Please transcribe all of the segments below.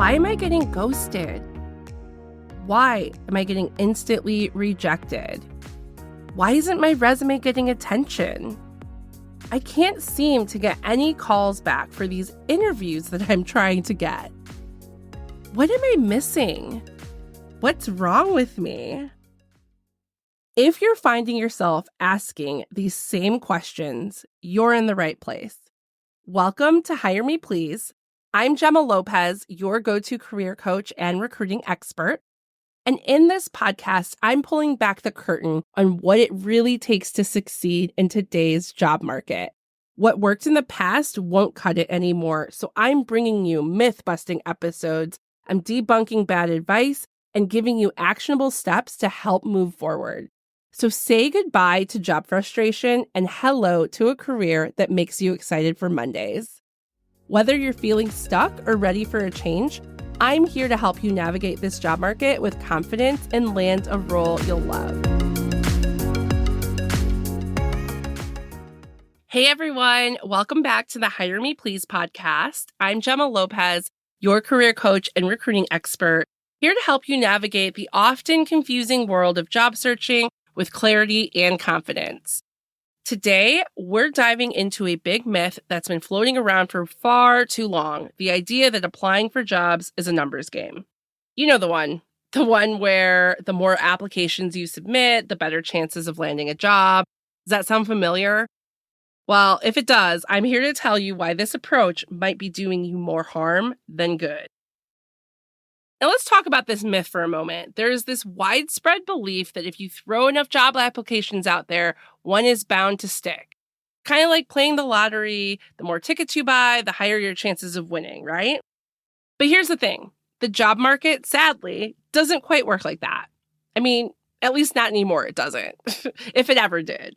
Why am I getting ghosted? Why am I getting instantly rejected? Why isn't my resume getting attention? I can't seem to get any calls back for these interviews that I'm trying to get. What am I missing? What's wrong with me? If you're finding yourself asking these same questions, you're in the right place. Welcome to Hire Me Pls. I'm Gemma Lopez, your go-to career coach and recruiting expert. And in this podcast, I'm pulling back the curtain on what it really takes to succeed in today's job market. What worked in the past won't cut it anymore, so I'm bringing you myth-busting episodes. I'm debunking bad advice and giving you actionable steps to help move forward. So say goodbye to job frustration and hello to a career that makes you excited for Mondays. Whether you're feeling stuck or ready for a change, I'm here to help you navigate this job market with confidence and land a role you'll love. Hey everyone, welcome back to the Hire Me Pls podcast. I'm Gemma Lopez, your career coach and recruiting expert, here to help you navigate the often confusing world of job searching with clarity and confidence. Today, we're diving into a big myth that's been floating around for far too long, the idea that applying for jobs is a numbers game. You know the one where the more applications you submit, the better chances of landing a job. Does that sound familiar? Well, if it does, I'm here to tell you why this approach might be doing you more harm than good. Now let's talk about this myth for a moment. There is this widespread belief that if you throw enough job applications out there, one is bound to stick. Kind of like playing the lottery, the more tickets you buy, the higher your chances of winning, right? But here's the thing. The job market, sadly, doesn't quite work like that. I mean, at least not anymore, it doesn't, if it ever did.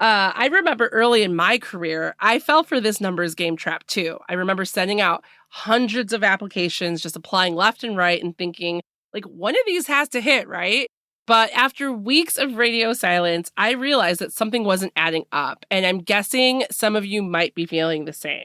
I remember early in my career, I fell for this numbers game trap too. I remember sending out hundreds of applications, just applying left and right and thinking, like, one of these has to hit, right? But after weeks of radio silence, I realized that something wasn't adding up. And I'm guessing some of you might be feeling the same.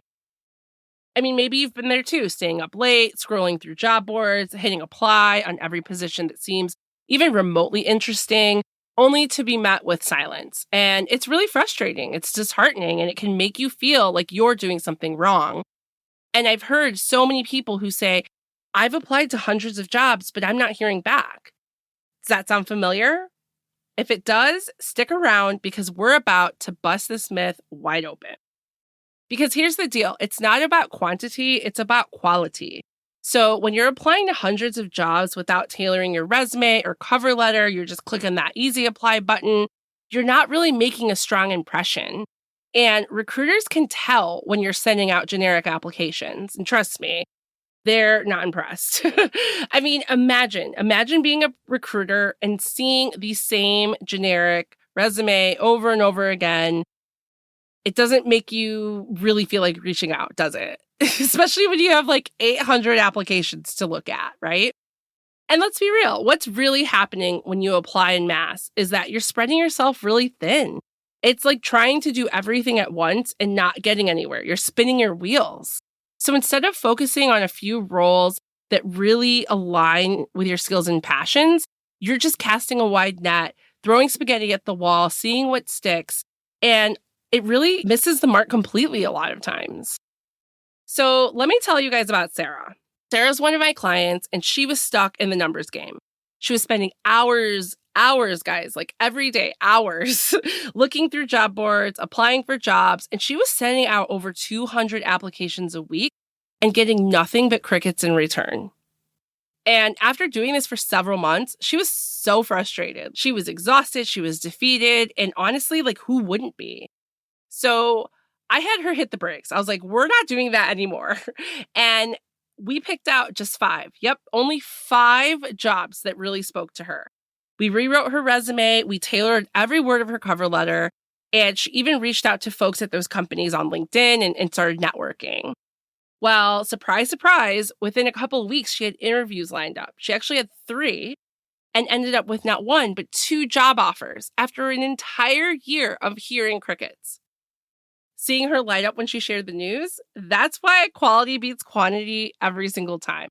I mean, maybe you've been there too, staying up late, scrolling through job boards, hitting apply on every position that seems even remotely interesting, only to be met with silence. And it's really frustrating. It's disheartening, and it can make you feel like you're doing something wrong. And I've heard so many people who say, I've applied to hundreds of jobs, but I'm not hearing back. Does that sound familiar? If it does, stick around because we're about to bust this myth wide open. Because here's the deal. It's not about quantity, it's about quality. So when you're applying to hundreds of jobs without tailoring your resume or cover letter, you're just clicking that easy apply button, you're not really making a strong impression. And recruiters can tell when you're sending out generic applications. And trust me, they're not impressed. I mean, imagine being a recruiter and seeing the same generic resume over and over again. It doesn't make you really feel like reaching out, does it? Especially when you have like 800 applications to look at, right? And let's be real, what's really happening when you apply en masse is that you're spreading yourself really thin. It's like trying to do everything at once and not getting anywhere. You're spinning your wheels. So instead of focusing on a few roles that really align with your skills and passions, you're just casting a wide net, throwing spaghetti at the wall, seeing what sticks, and it really misses the mark completely a lot of times. So let me tell you guys about Sarah. Sarah's one of my clients, and she was stuck in the numbers game. She was spending hours, guys, like every day, hours, looking through job boards, applying for jobs, and she was sending out over 200 applications a week and getting nothing but crickets in return. And after doing this for several months, she was so frustrated. She was exhausted, she was defeated, and honestly, like, who wouldn't be? So I had her hit the brakes. I was like, we're not doing that anymore. And we picked out just 5. Yep, only 5 jobs that really spoke to her. We rewrote her resume. We tailored every word of her cover letter. And she even reached out to folks at those companies on LinkedIn and started networking. Well, surprise, surprise, within a couple of weeks, she had interviews lined up. She actually had 3 and ended up with not 1, but 2 job offers after an entire year of hearing crickets. Seeing her light up when she shared the news, that's why quality beats quantity every single time.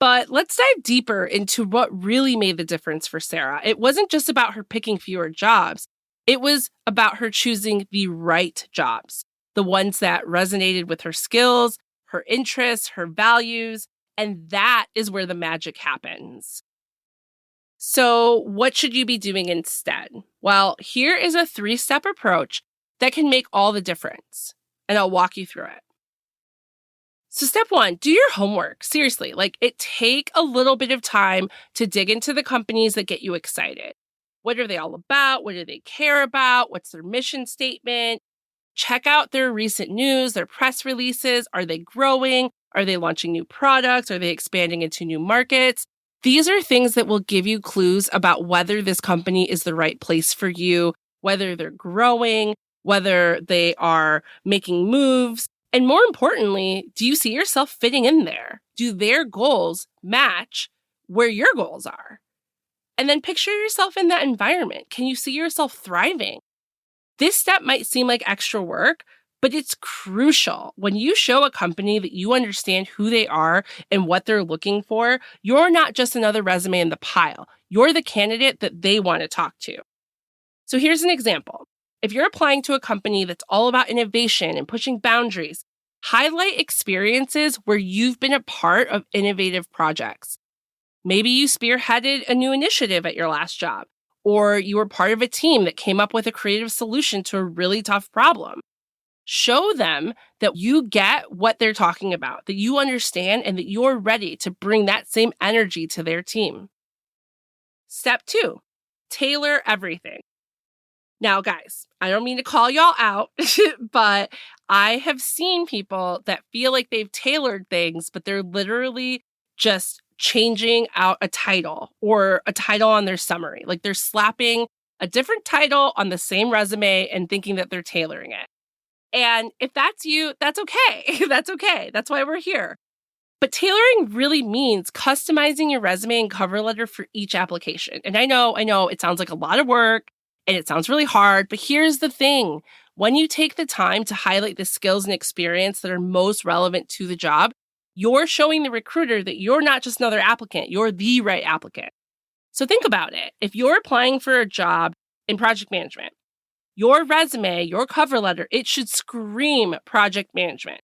But let's dive deeper into what really made the difference for Sarah. It wasn't just about her picking fewer jobs. It was about her choosing the right jobs, the ones that resonated with her skills, her interests, her values, and that is where the magic happens. So, what should you be doing instead? Well, here is a 3-step approach that can make all the difference, and I'll walk you through it. So step 1, do your homework. Seriously, take a little bit of time to dig into the companies that get you excited. What are they all about? What do they care about? What's their mission statement? Check out their recent news, their press releases. Are they growing? Are they launching new products? Are they expanding into new markets? These are things that will give you clues about whether this company is the right place for you, whether they're growing, whether they are making moves. And more importantly, do you see yourself fitting in there? Do their goals match where your goals are? And then picture yourself in that environment. Can you see yourself thriving? This step might seem like extra work, but it's crucial. When you show a company that you understand who they are and what they're looking for, you're not just another resume in the pile. You're the candidate that they want to talk to. So here's an example. If you're applying to a company that's all about innovation and pushing boundaries, highlight experiences where you've been a part of innovative projects. Maybe you spearheaded a new initiative at your last job, or you were part of a team that came up with a creative solution to a really tough problem. Show them that you get what they're talking about, that you understand, and that you're ready to bring that same energy to their team. Step 2, tailor everything. Now, guys, I don't mean to call y'all out, but I have seen people that feel like they've tailored things, but they're literally just changing out a title or a title on their summary. Like they're slapping a different title on the same resume and thinking that they're tailoring it. And if that's you, that's okay. That's okay. That's why we're here. But tailoring really means customizing your resume and cover letter for each application. And I know it sounds like a lot of work and it sounds really hard, but here's the thing. When you take the time to highlight the skills and experience that are most relevant to the job, you're showing the recruiter that you're not just another applicant, you're the right applicant. So think about it. If you're applying for a job in project management, your resume, your cover letter, it should scream project management.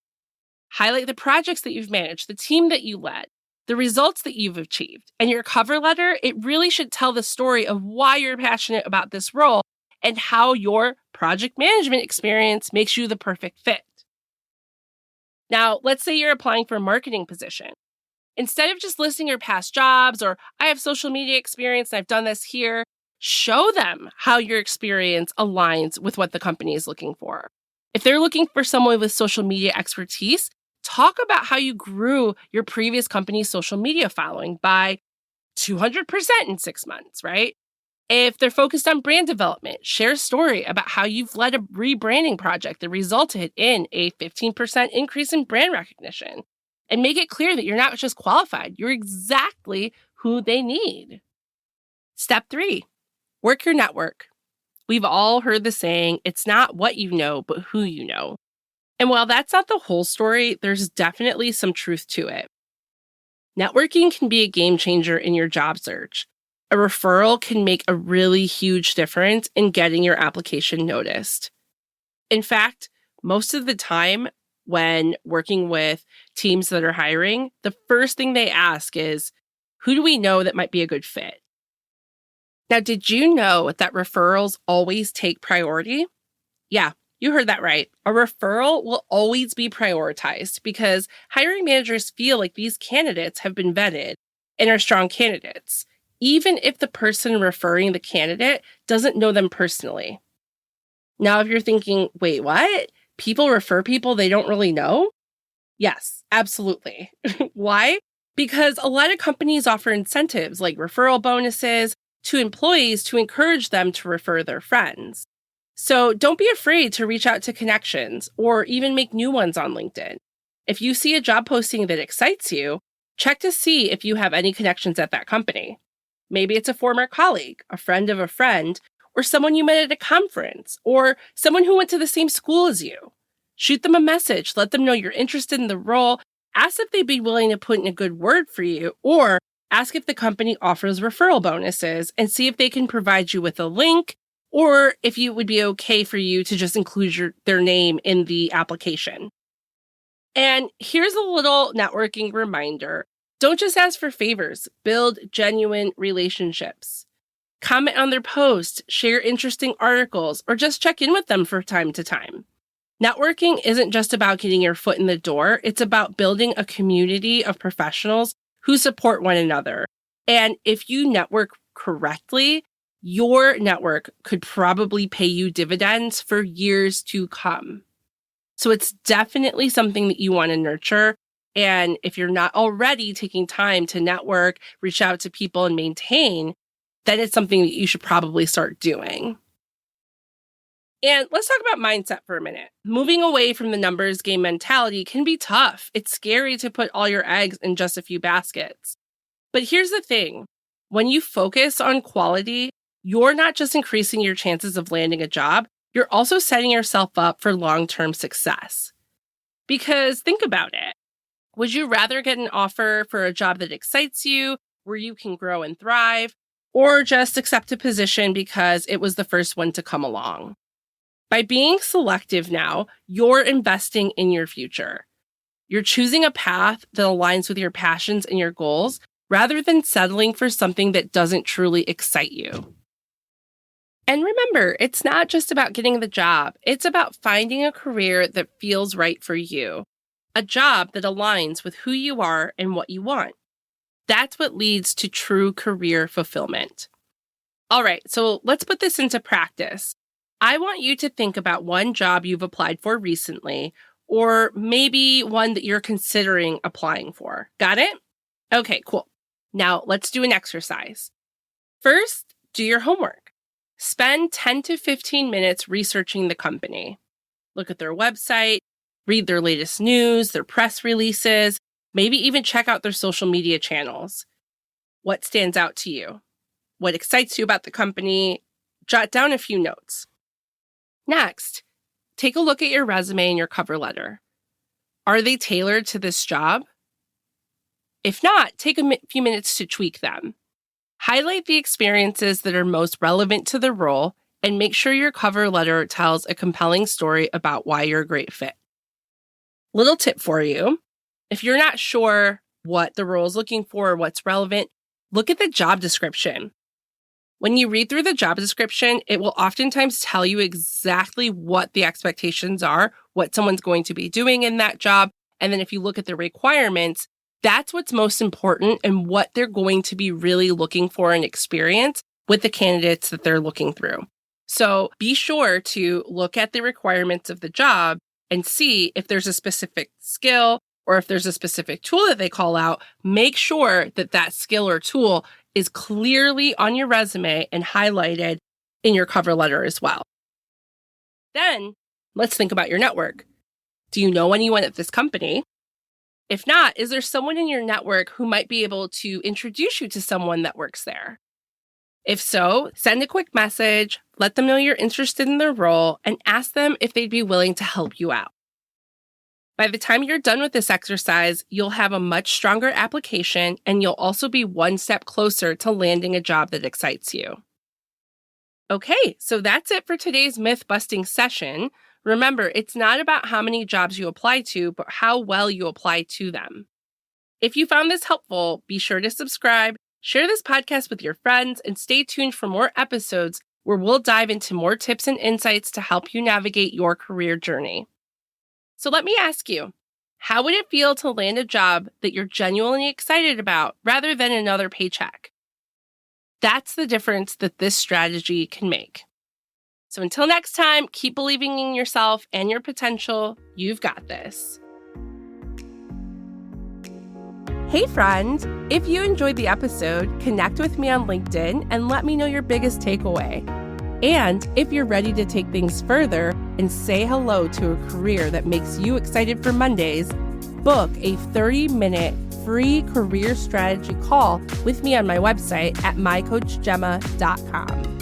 Highlight the projects that you've managed, the team that you led, the results that you've achieved. And your cover letter, it really should tell the story of why you're passionate about this role and how your project management experience makes you the perfect fit. Now, let's say you're applying for a marketing position. Instead of just listing your past jobs or I have social media experience and I've done this here, show them how your experience aligns with what the company is looking for. If they're looking for someone with social media expertise, talk about how you grew your previous company's social media following by 200% in 6 months, right? If they're focused on brand development, share a story about how you've led a rebranding project that resulted in a 15% increase in brand recognition. And make it clear that you're not just qualified, you're exactly who they need. Step 3, work your network. We've all heard the saying, it's not what you know, but who you know. And while that's not the whole story, there's definitely some truth to it. Networking can be a game changer in your job search. A referral can make a really huge difference in getting your application noticed. In fact, most of the time when working with teams that are hiring, the first thing they ask is, who do we know that might be a good fit? Now, did you know that referrals always take priority? Yeah, you heard that right. A referral will always be prioritized because hiring managers feel like these candidates have been vetted and are strong candidates, even if the person referring the candidate doesn't know them personally. Now, if you're thinking, wait, what? People refer people they don't really know? Yes, absolutely. Why? Because a lot of companies offer incentives like referral bonuses to employees to encourage them to refer their friends. So don't be afraid to reach out to connections or even make new ones on LinkedIn. If you see a job posting that excites you, check to see if you have any connections at that company. Maybe it's a former colleague, a friend of a friend, or someone you met at a conference, or someone who went to the same school as you. Shoot them a message, let them know you're interested in the role, Ask if they'd be willing to put in a good word for you, or ask if the company offers referral bonuses and see if they can provide you with a link, or if it would be okay for you to just include their name in the application. And here's a little networking reminder. Don't just ask for favors, build genuine relationships. Comment on their posts, share interesting articles, or just check in with them from time to time. Networking isn't just about getting your foot in the door. It's about building a community of professionals who support one another. And if you network correctly, your network could probably pay you dividends for years to come. So it's definitely something that you want to nurture. And if you're not already taking time to network, reach out to people, and maintain, then it's something that you should probably start doing. And let's talk about mindset for a minute. Moving away from the numbers game mentality can be tough. It's scary to put all your eggs in just a few baskets. But here's the thing. When you focus on quality, you're not just increasing your chances of landing a job, you're also setting yourself up for long-term success. Because think about it. Would you rather get an offer for a job that excites you, where you can grow and thrive, or just accept a position because it was the first one to come along? By being selective now, you're investing in your future. You're choosing a path that aligns with your passions and your goals rather than settling for something that doesn't truly excite you. And remember, it's not just about getting the job. It's about finding a career that feels right for you, a job that aligns with who you are and what you want. That's what leads to true career fulfillment. All right, so let's put this into practice. I want you to think about one job you've applied for recently, or maybe one that you're considering applying for. Got it? Okay, cool. Now let's do an exercise. First, do your homework. Spend 10 to 15 minutes researching the company. Look at their website, read their latest news, their press releases, maybe even check out their social media channels. What stands out to you? What excites you about the company? Jot down a few notes. Next, take a look at your resume and your cover letter. Are they tailored to this job? If not, take a few minutes to tweak them. Highlight the experiences that are most relevant to the role and make sure your cover letter tells a compelling story about why you're a great fit. Little tip for you. If you're not sure what the role is looking for or what's relevant, look at the job description. When you read through the job description, it will oftentimes tell you exactly what the expectations are, what someone's going to be doing in that job. And then if you look at the requirements, that's what's most important and what they're going to be really looking for in experience with the candidates that they're looking through. So be sure to look at the requirements of the job and see if there's a specific skill or if there's a specific tool that they call out. Make sure that that skill or tool is clearly on your resume and highlighted in your cover letter as well. Then let's think about your network. Do you know anyone at this company? If not, is there someone in your network who might be able to introduce you to someone that works there? If so, send a quick message, let them know you're interested in their role, and ask them if they'd be willing to help you out. By the time you're done with this exercise, you'll have a much stronger application, and you'll also be one step closer to landing a job that excites you. Okay, so that's it for today's myth-busting session. Remember, it's not about how many jobs you apply to, but how well you apply to them. If you found this helpful, be sure to subscribe, share this podcast with your friends, and stay tuned for more episodes where we'll dive into more tips and insights to help you navigate your career journey. So let me ask you, how would it feel to land a job that you're genuinely excited about rather than another paycheck? That's the difference that this strategy can make. So until next time, keep believing in yourself and your potential. You've got this. Hey friend, if you enjoyed the episode, connect with me on LinkedIn and let me know your biggest takeaway. And if you're ready to take things further and say hello to a career that makes you excited for Mondays, book a 30-minute free career strategy call with me on my website at mycoachgemma.com.